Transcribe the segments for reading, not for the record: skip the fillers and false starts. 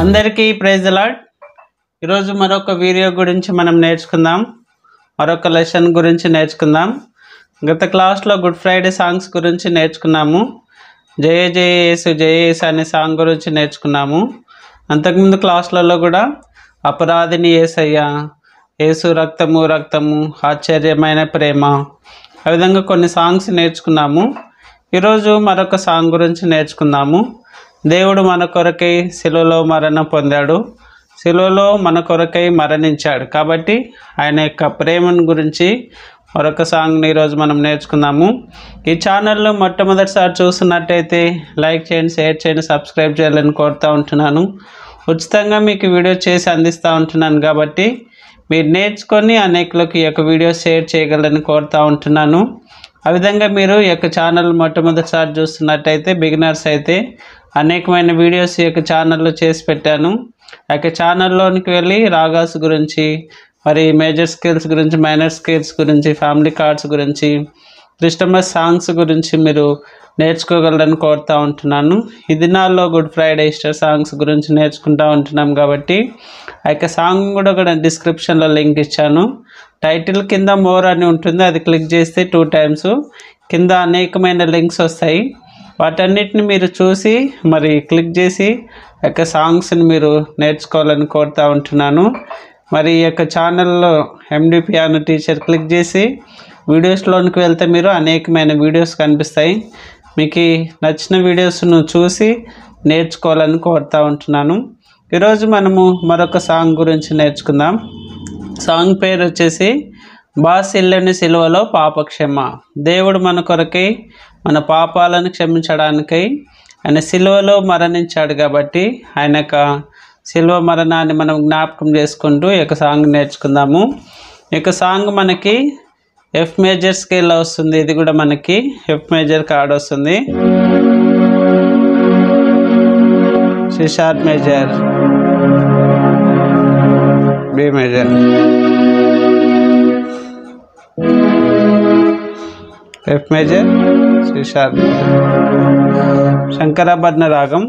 అందరికీ praise the lord. ఈరోజు మరొక వీడియో గురించి మనం నేర్చుకుందాం, మరొక లెసన్ గురించి నేర్చుకుందాం. గత క్లాస్లో గుడ్ ఫ్రైడే సాంగ్స్ గురించి నేర్చుకున్నాము. జయ జయ యేసు జయ యేసు అనే సాంగ్ గురించి నేర్చుకున్నాము. అంతకుముందు క్లాసులలో కూడా అపరాధిని యేసయ్య, యేసు రక్తము రక్తము, ఆశ్చర్యమైన ప్రేమ, ఆ విధంగా కొన్ని సాంగ్స్ నేర్చుకున్నాము. ఈరోజు మరొక సాంగ్ గురించి నేర్చుకుందాము. దేవుడు మన కొరకై శిలువలో మరణం పొందాడు, శిలువలో మన కొరకై మరణించాడు. కాబట్టి ఆయన యొక్క ప్రేమను గురించి మరొక సాంగ్ని ఈరోజు మనం నేర్చుకుందాము. ఈ ఛానల్లో మొట్టమొదటిసారి చూస్తున్నట్టయితే లైక్ చేయండి, షేర్ చేయండి, సబ్స్క్రైబ్ చేయాలని కోరుతూ ఉంటున్నాను. ఉచితంగా మీకు వీడియో చేసి అందిస్తూ ఉంటున్నాను కాబట్టి మీరు నేర్చుకొని అనేకులకు ఈ యొక్క వీడియో షేర్ చేయగలని కోరుతూ ఉంటున్నాను. ఆ విధంగా మీరు ఈ యొక్క ఛానల్ మొట్టమొదటిసారి చూస్తున్నట్టయితే బిగినర్స్ అయితే అనేకమైన వీడియోస్ ఈ యొక్క ఛానల్లో చేసి పెట్టాను. ఆ యొక్క ఛానల్లోనికి వెళ్ళి రాగాస్ గురించి, మరి మేజర్ స్కేల్స్ గురించి, మైనర్ స్కేల్స్ గురించి, ఫ్యామిలీ కార్డ్స్ గురించి, క్రిస్టమస్ సాంగ్స్ గురించి మీరు నేర్చుకోగలరని కోరుతూ ఉంటున్నాను. ఈ దినాల్లో గుడ్ ఫ్రైడే, ఈస్టర్ సాంగ్స్ గురించి నేర్చుకుంటూ ఉంటున్నాం కాబట్టి ఆ యొక్క సాంగ్ కూడా డిస్క్రిప్షన్లో లింక్ ఇచ్చాను. టైటిల్ కింద మోర్ అని ఉంటుంది, అది క్లిక్ చేస్తే 2 times కింద అనేకమైన లింక్స్ వస్తాయి. వాటన్నిటిని మీరు చూసి మరి క్లిక్ చేసి ఆ యొక్క సాంగ్స్ని మీరు నేర్చుకోవాలని కోరుతూ ఉంటున్నాను. మరి ఈ యొక్క ఛానల్లో ఎండి పియానో టీచర్ క్లిక్ చేసి వీడియోస్లోనికి వెళ్తే మీరు అనేకమైన వీడియోస్ కనిపిస్తాయి. మీకు నచ్చిన వీడియోస్ను చూసి నేర్చుకోవాలని కోరుతూ ఉంటున్నాను. ఈరోజు మనము మరొక సాంగ్ గురించి నేర్చుకుందాం. సాంగ్ పేరు వచ్చేసి బాసిల్లని సిలువలో పాపక్షమ. దేవుడు మన కొరకై మన పాపాలను క్షమించడానికై ఆయన సిలువలో మరణించాడు కాబట్టి ఆయన యొక్క సిలువ మరణాన్ని మనం జ్ఞాపకం చేసుకుంటూ ఈ యొక్క సాంగ్ నేర్చుకుందాము. ఈ యొక్క సాంగ్ మనకి ఎఫ్ మేజర్ స్కేల్లో వస్తుంది. ఇది కూడా మనకి ఎఫ్ మేజర్ కార్డ్ వస్తుంది. C sharp major, B major, F major, C sharp major. Shankarabharana రాగం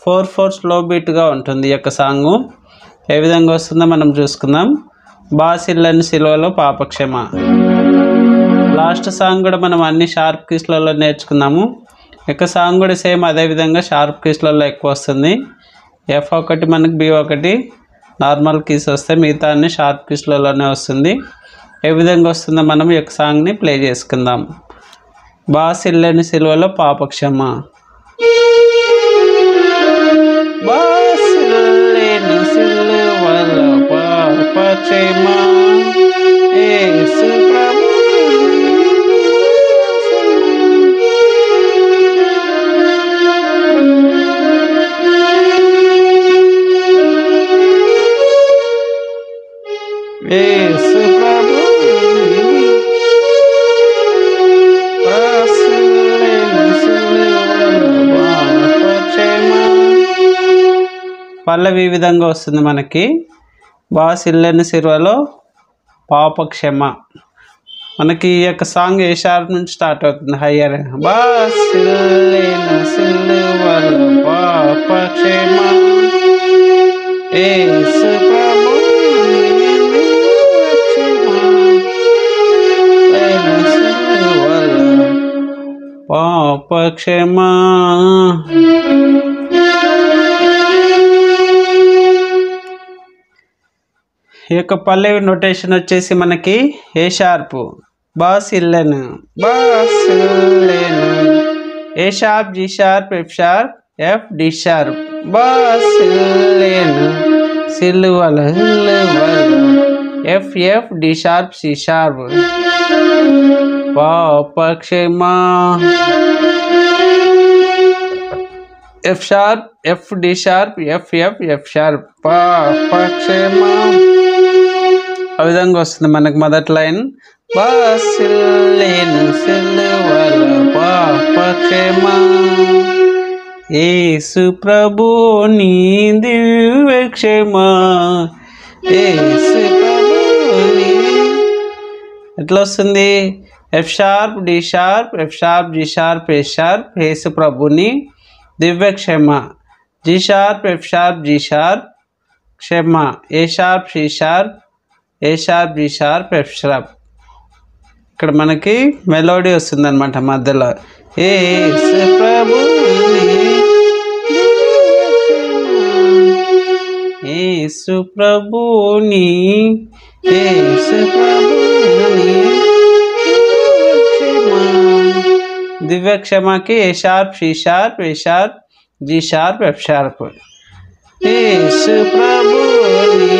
4/4 స్లో బీట్గా ఉంటుంది. ఈ యొక్క సాంగు ఏ విధంగా వస్తుందో మనం చూసుకుందాం. బాసిల్లని సిలువలో పాపక్షమ. లాస్ట్ సాంగ్ కూడా మనం అన్ని షార్ప్ కీస్లలో నేర్చుకున్నాము. ఈ యొక్క సాంగ్ కూడా సేమ్ అదేవిధంగా షార్ప్ కీస్లలో ఎక్కువ వస్తుంది. F1 మనకి B1 నార్మల్ కీస్ వస్తాయి, మిగతా అన్ని షార్ప్ కీస్లలోనే వస్తుంది. ఏ విధంగా వస్తుందో మనం ఈ యొక్క సాంగ్ని ప్లే చేసుకుందాం. బాసిల్లని సిలువలో పాపక్షమ. బాసిల్లని సిలువలో పాపక్షమ, యేసు ప్రభు యేసు ప్రభు పల్లవి ఈ విధంగా వస్తుంది మనకి. బాసిల్లని సిలువలో పాపక్షమ. మనకి ఈ యొక్క సాంగ్ ఏ షార్ప్ నుంచి స్టార్ట్ అవుతుంది? హయ్యర్. బాసిల్లని సిలువలో పాపక్షమ, యేసు ప్రభు పాపక్షమ. ఈ యొక్క పల్లవి నొటేషన్ వచ్చేసి మనకి ఏ షార్ప్, బాసిల్లను, బాసిల్లను, A sharp, G sharp, F sharp, F, D sharp, బాసిల్లను సిలువలో, F F, D sharp, C sharp, పాపక్షమ. F sharp, F, D sharp, F F, F sharp, పాపక్షమ. ఆ విధంగా వస్తుంది మనకు మొదటి లైన్. బాసిల్లని సిలువలో పాపక్షమ, యేసు ప్రభు నీ దివ్యక్షమ, యేసు ప్రభు నీ. ఎట్లా వస్తుంది? F sharp, D sharp, F sharp, G sharp, A sharp, Yesu ప్రభుని దివ్యక్షమ. G sharp, F sharp, G sharp, Kshama, A sharp, C sharp, A sharp, G sharp, F sharp. ఇక్కడ మనకి మెలోడీ వస్తుంది అనమాట మధ్యలో. యేసు ప్రభుని, యేసు ప్రభుని, యేసు ప్రభుని దివ్య క్షమకి A sharp, C sharp, A sharp, G sharp, F sharp. Yesu ప్రభుని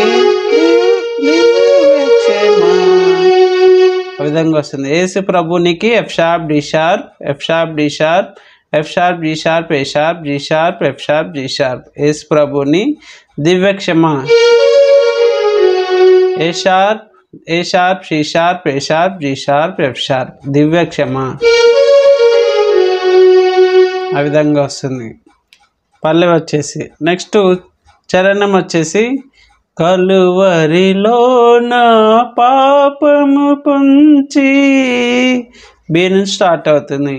దివ్య క్షమ ఆ విధంగా వస్తుంది. యేసు ప్రభునికి F sharp, D sharp, F sharp, D sharp, F sharp, G sharp, A sharp, G sharp, F sharp, G sharp. Yesu ప్రభుని దివ్య క్షమ A sharp, A sharp, C sharp, A sharp, G sharp, F sharp. దివ్య క్షమ ఆ విధంగా వస్తుంది. పల్లవి వచ్చేసి next చరణం వచ్చేసి కలువరిలో నా పాపము పొంచి, బి నుంచి స్టార్ట్ అవుతుంది.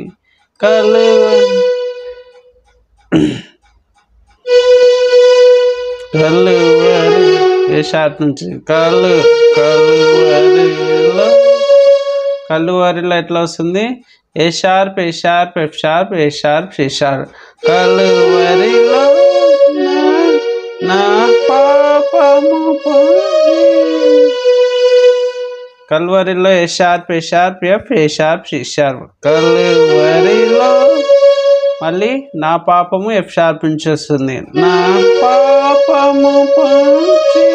కలువరి ఏ షార్ప్ నుంచి కలువరిలో ఎట్లా వస్తుంది? A sharp, A sharp, F sharp, A sharp, C sharp. కలువరిలో నా పాపము కలువరిలో A sharp, A sharp, F, A sharp, C sharp. కలువరిలో మళ్ళీ నా పాపము ఎఫ్ షార్ప్ నుంచి వస్తుంది. నా పాపము పంచి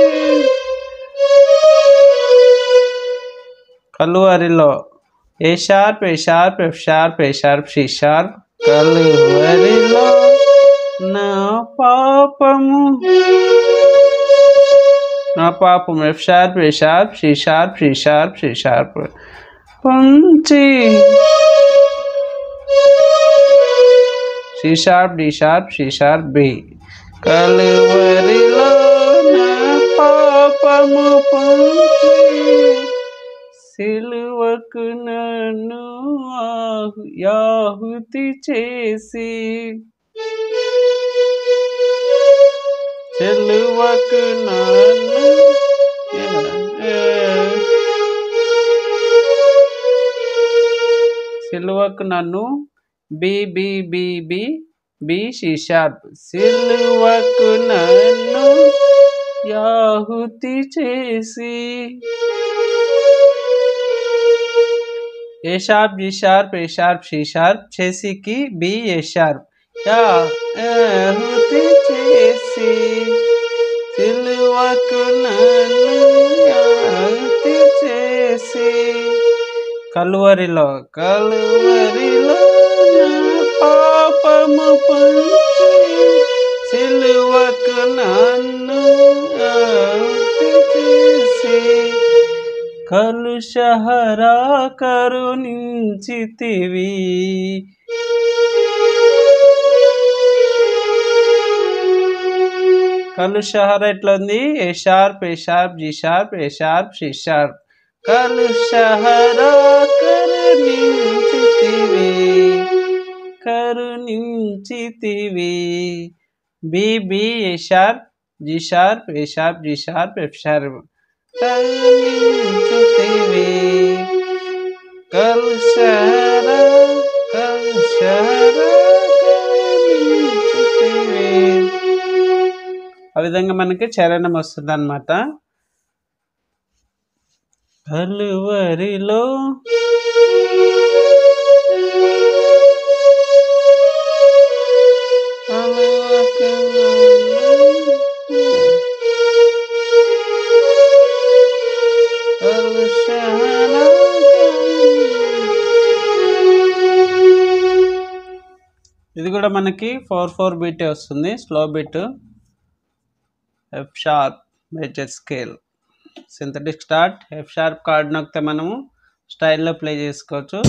కలువరిలో A sharp, A sharp, F sharp, A sharp, C sharp. కలువరిలో నా పాపము F sharp, A sharp, C sharp, C sharp, C sharp పంచి, C sharp, D sharp, C sharp, B. కలువరిలో నా పాపము పంచి, సిలువకు నన్ను ఆహుతి చేసి, సిలువకు నన్ను సిలువకు నన్ను B B B B B C sharp. సిలువకు నన్ను ఆహుతి చేసి, A sharp, G sharp, A sharp, C sharp, చేసికి బి ఏ షార్ప్. ఆహుతి చేసి సిలువకు నన్ను ఆహుతి చేసి, కలువరిలో నా పాపము పంచి, సిలువకు నన్ను ఆహుతి చేసి, కలుషహరా కరుణించితివి, కలుషహరా ఎట్లా ఉంది? A sharp, A sharp, G sharp, A sharp, C sharp. కలుషహరా కరుణించితివి, కరుణించితివి. B B A sharp, G sharp, A sharp, G sharp, F sharp. కరుణించితివి, కలుషహరా కరుణించితివి. ఆ విధంగా మనకి చరణం వస్తుంది అన్నమాట. కలువరిలో ఇది కూడా మనకి 4/4 బీటే వస్తుంది, slow beat. F sharp major scale, synthetic start. F sharp card నొక్కితే మనము స్టైల్లో ప్లే చేసుకోవచ్చు.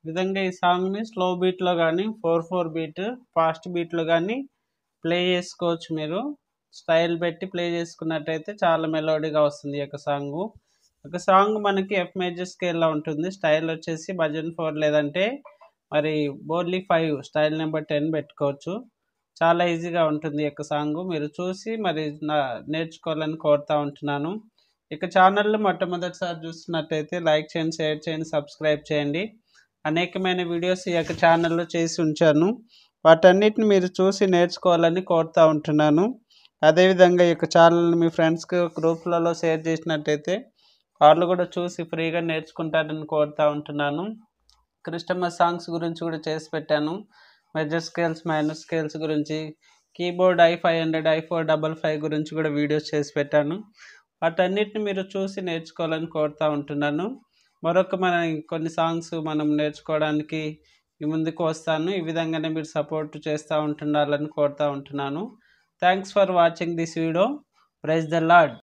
విధంగా ఈ సాంగ్ని స్లో బీట్లో కానీ 4/4 బీట్ ఫాస్ట్ బీట్లో కానీ ప్లే చేసుకోవచ్చు. మీరు స్టైల్ పెట్టి ప్లే చేసుకున్నట్టయితే చాలా మెలోడీగా వస్తుంది ఈ యొక్క సాంగ్. ఒక సాంగ్ మనకి ఎఫ్ మేజర్ స్కేల్లో ఉంటుంది. స్టైల్ వచ్చేసి భజన్ 4 లేదంటే మరి బోర్లీ 5 స్టైల్ నెంబర్ 10 పెట్టుకోవచ్చు. చాలా ఈజీగా ఉంటుంది ఈ యొక్క సాంగ్. మీరు చూసి మరి నేర్చుకోవాలని కోరుతూ ఉంటున్నాను. ఇక ఛానల్లో మొట్టమొదటిసారి చూస్తున్నట్టయితే లైక్ చేయండి, షేర్ చేయండి, సబ్స్క్రైబ్ చేయండి. అనేకమైన వీడియోస్ ఈ యొక్క ఛానల్లో చేసి ఉంచాను. వాటన్నిటిని మీరు చూసి నేర్చుకోవాలని కోరుతూ ఉంటున్నాను. అదేవిధంగా ఈ యొక్క ఛానల్ని మీ ఫ్రెండ్స్కి గ్రూప్లలో షేర్ చేసినట్టయితే వాళ్ళు కూడా చూసి ఫ్రీగా నేర్చుకుంటారని కోరుతూ ఉంటున్నాను. క్రిస్టమస్ సాంగ్స్ గురించి కూడా చేసి పెట్టాను. మెజర్ స్కేల్స్, మైనర్ స్కేల్స్ గురించి, కీబోర్డ్ i500 i455 గురించి కూడా వీడియోస్ చేసి పెట్టాను. వాటన్నిటిని మీరు చూసి నేర్చుకోవాలని కోరుతూ ఉంటున్నాను. మన కొన్ని సాంగ్స్ మనం నేర్చుకోవడానికి ముందుకు వస్తాను. ఈ విధంగానే మీరు సపోర్ట్ చేస్తూ ఉంటున్నారని కోరుతూ ఉంటున్నాను. Thanks for watching this video. Praise the lord.